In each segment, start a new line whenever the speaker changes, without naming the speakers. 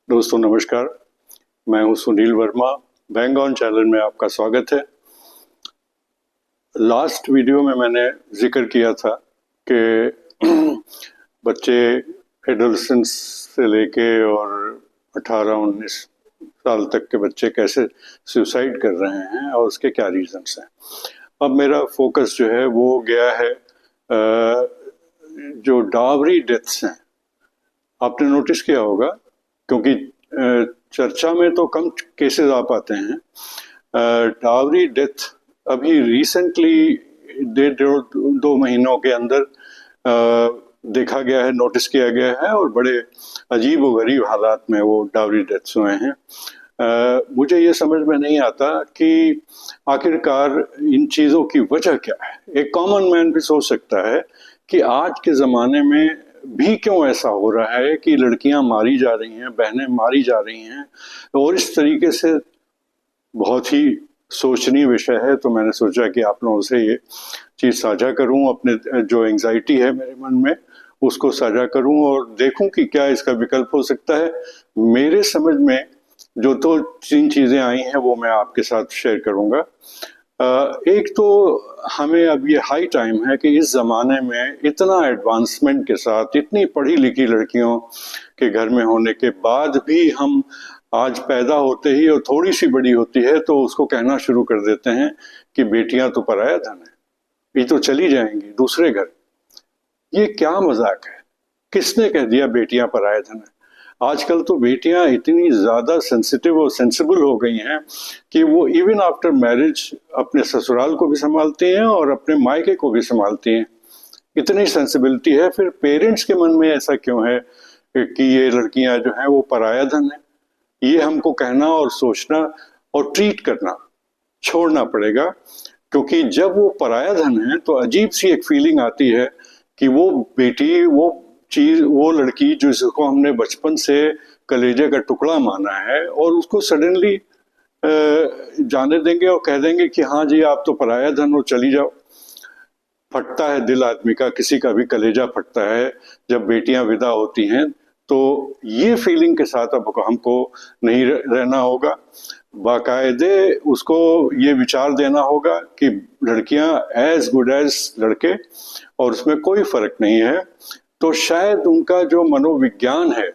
दोस्तों नमस्कार। मैं हूं Sunil Verma. Bang on channel में आपका स्वागत है। लास्ट वीडियो में मैंने जिक्र किया था कि बच्चे एडोलसेंस से लेके और 18-19 साल तक के बच्चे कैसे सुसाइड कर रहे हैं और उसके क्या रीजंस हैं। अब मेरा फोकस जो है वो गया है जो डावरी डेथ्स हैं। आपने नोटिस किया होगा क्योंकि चर्चा में तो कम केसेस आ पाते हैं। डावरी डेथ अभी रिसेंटली दो महीनों के अंदर देखा गया है, नोटिस किया गया है और बड़े अजीब व गरीब हालात में वो डावरी डेथ्स हुए हैं। मुझे ये समझ में नहीं आता कि आखिरकार इन चीज़ों की वजह क्या है। एक कॉमन मैन भी सोच सकता है कि आज के ज़माने में भी क्यों ऐसा हो रहा है कि लड़कियां मारी जा रही हैं, बहनें मारी जा रही हैं और इस तरीके से बहुत ही सोचनीय विषय है। तो मैंने सोचा कि आप लोगों से ये चीज़ साझा करूं, अपने जो एंग्जाइटी है मेरे मन में उसको साझा करूं और देखूं कि क्या इसका विकल्प हो सकता है। मेरे समझ में जो तो तीन चीज़ें आई हैं वो मैं आपके साथ शेयर करूंगा। एक तो हमें अब ये हाई टाइम है कि इस ज़माने में इतना एडवांसमेंट के साथ इतनी पढ़ी लिखी लड़कियों के घर में होने के बाद भी हम आज पैदा होते ही और थोड़ी सी बड़ी होती है तो उसको कहना शुरू कर देते हैं कि बेटियां तो पराया धन है, ये तो चली जाएंगी दूसरे घर। ये क्या मजाक है? किसने कह दिया बेटियां पराया धन है? आजकल तो बेटियां इतनी ज्यादा सेंसिटिव और सेंसिबल हो गई हैं कि वो इवन आफ्टर मैरिज अपने ससुराल को भी संभालती हैं और अपने मायके को भी संभालती हैं। इतनी सेंसिबिलिटी है। फिर पेरेंट्स के मन में ऐसा क्यों है कि ये लड़कियां जो हैं वो पराया धन है? ये हमको कहना और सोचना और ट्रीट करना छोड़ना पड़ेगा, क्योंकि जब वो पराया धन है तो अजीब सी एक फीलिंग आती है कि वो बेटी, वो चीज, वो लड़की जिसको हमने बचपन से कलेजे का टुकड़ा माना है और उसको सडनली जाने देंगे और कह देंगे कि हाँ जी आप तो पराया धन हो, चली जाओ। फटता है दिल आदमी का, किसी का भी कलेजा फटता है जब बेटियां विदा होती हैं। तो ये फीलिंग के साथ अब हमको नहीं रहना होगा। बाकायदे उसको ये विचार देना होगा कि लड़कियां एज गुड एज लड़के और उसमें कोई फर्क नहीं है। तो शायद उनका जो मनोविज्ञान है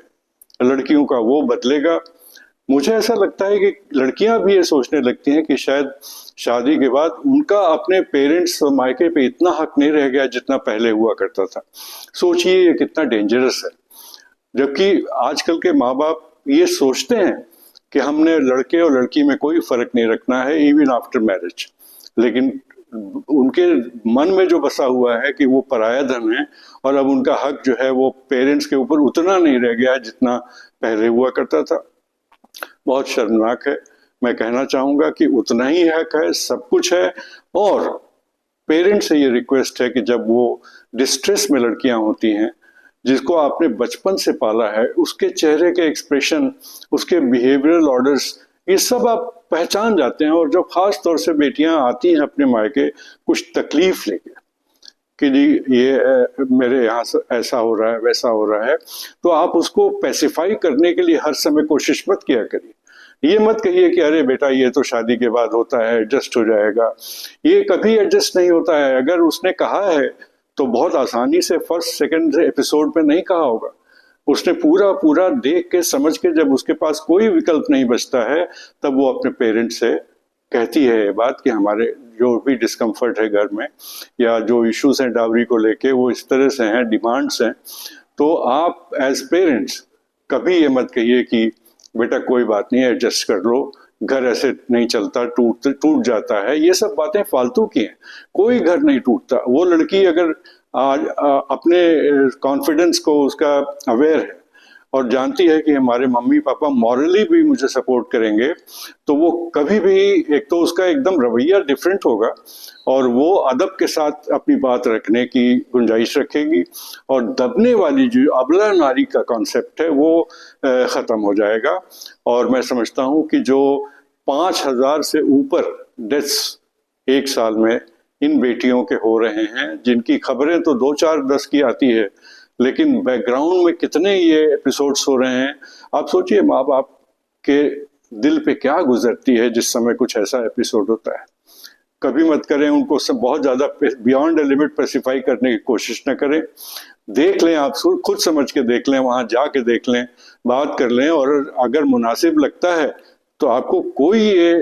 लड़कियों का वो बदलेगा। मुझे ऐसा लगता है कि लड़कियां भी ये सोचने लगती हैं कि शायद शादी के बाद उनका अपने पेरेंट्स और मायके पे इतना हक नहीं रह गया जितना पहले हुआ करता था। सोचिए ये कितना डेंजरस है। जबकि आजकल के माँ बाप ये सोचते हैं कि हमने लड़के और लड़की में कोई फर्क नहीं रखना है इवन आफ्टर मैरिज, लेकिन उनके मन में जो बसा हुआ है कि वो पराया धन है और अब उनका हक जो है वो पेरेंट्स के ऊपर उतना नहीं रह गया है जितना पहले हुआ करता था। बहुत शर्मनाक है। मैं कहना चाहूंगा कि उतना ही हक है, सब कुछ है। और पेरेंट्स से ये रिक्वेस्ट है कि जब वो डिस्ट्रेस में लड़कियां होती हैं जिसको आपने बचपन से पाला है, उसके चेहरे के एक्सप्रेशन, उसके बिहेवियरल ऑर्डर्स, ये सब आप पहचान जाते हैं। और जब खास तौर से बेटियां आती हैं अपने मायके कुछ तकलीफ लेके कि जी ये मेरे यहाँ ऐसा हो रहा है, वैसा हो रहा है, तो आप उसको पैसिफाई करने के लिए हर समय कोशिश मत किया करिए। ये मत कहिए कि अरे बेटा ये तो शादी के बाद होता है, एडजस्ट हो जाएगा। ये कभी एडजस्ट नहीं होता है। अगर उसने कहा है तो बहुत आसानी से फर्स्ट सेकंड एपिसोड में नहीं कहा होगा। उसने पूरा पूरा देख के समझ के, जब उसके पास कोई विकल्प नहीं बचता है, तब वो अपने पेरेंट्स से कहती है ये बात कि हमारे जो भी डिस्कम्फर्ट है घर में या जो इश्यूज हैं डावरी को लेके वो इस तरह से हैं, डिमांड्स हैं। तो आप एज पेरेंट्स कभी ये मत कहिए कि बेटा कोई बात नहीं, एडजस्ट कर लो, घर ऐसे नहीं चलता, टूट जाता है। ये सब बातें फालतू की हैं। कोई घर नहीं टूटता। वो लड़की अगर आज अपने कॉन्फिडेंस को उसका अवेयर है और जानती है कि हमारे मम्मी पापा मॉरली भी मुझे सपोर्ट करेंगे, तो वो कभी भी, एक तो उसका एकदम रवैया डिफरेंट होगा और वो अदब के साथ अपनी बात रखने की गुंजाइश रखेगी और दबने वाली जो अबला नारी का कॉन्सेप्ट है वो ख़त्म हो जाएगा। और मैं समझता हूँ कि जो 5,000 से ऊपर डेथ्स एक साल में इन बेटियों के हो रहे हैं, जिनकी खबरें तो 2-4-10 की आती है, लेकिन बैकग्राउंड में कितने ये एपिसोड्स हो रहे हैं आप सोचिए माँ बाप के दिल पे क्या गुजरती है जिस समय कुछ ऐसा एपिसोड होता है। कभी मत करें उनको सब बहुत ज्यादा बियॉन्ड लिमिट स्पेसिफाई करने की कोशिश न करें। देख लें, आप खुद समझ के देख लें, वहां जाके देख लें, बात कर लें, और अगर मुनासिब लगता है तो आपको कोई ये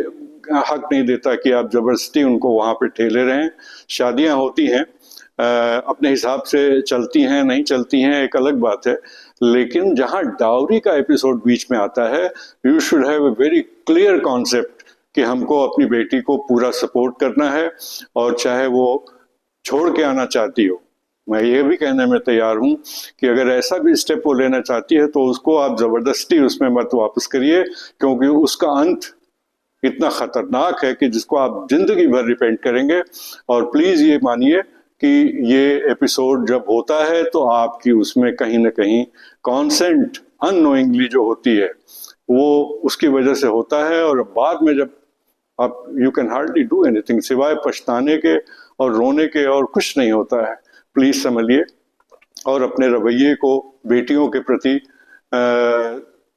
हक नहीं देता कि आप जबरदस्ती उनको वहां पे ठेले रहें। शादियां होती हैं, अपने हिसाब से चलती हैं, नहीं चलती हैं एक अलग बात है, लेकिन जहां डाउरी का एपिसोड बीच में आता है, you should have a very clear concept कि हमको अपनी बेटी को पूरा सपोर्ट करना है, और चाहे वो छोड़ के आना चाहती हो, मैं ये भी कहने में तैयार हूं कि अगर ऐसा भी स्टेप वो लेना चाहती है तो उसको आप जबरदस्ती उसमें मत वापस करिए, क्योंकि उसका अंत इतना खतरनाक है कि जिसको आप जिंदगी भर रिपेंट करेंगे। और प्लीज ये मानिए कि ये एपिसोड जब होता है तो आपकी उसमें कहीं ना कहीं कॉन्सेंट अननोइंगली जो होती है वो उसकी वजह से होता है, और बाद में जब आप you can hardly do anything सिवाय पछताने के और रोने के, और कुछ नहीं होता है। प्लीज समझिए और अपने रवैये को बेटियों के प्रति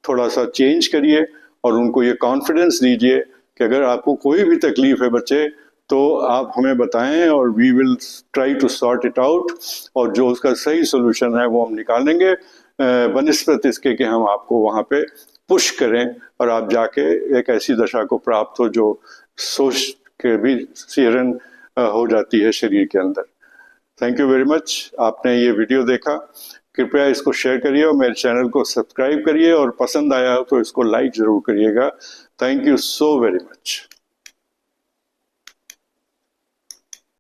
थोड़ा सा चेंज करिए, और उनको ये कॉन्फिडेंस दीजिए कि अगर आपको कोई भी तकलीफ है बच्चे तो आप हमें बताएं और we will try to sort it out, और जो उसका सही सोल्यूशन है वो हम निकालेंगे, बनिस्बत इसके कि हम आपको वहाँ पे पुश करें और आप जाके एक ऐसी दशा को प्राप्त हो जो सोच के भी सिहरन हो जाती है शरीर के अंदर। थैंक यू वेरी मच, आपने ये वीडियो देखा, कृपया इसको शेयर करिए और मेरे चैनल को सब्सक्राइब करिए, और पसंद आया हो तो इसको लाइक जरूर करिएगा। Thank you so very much.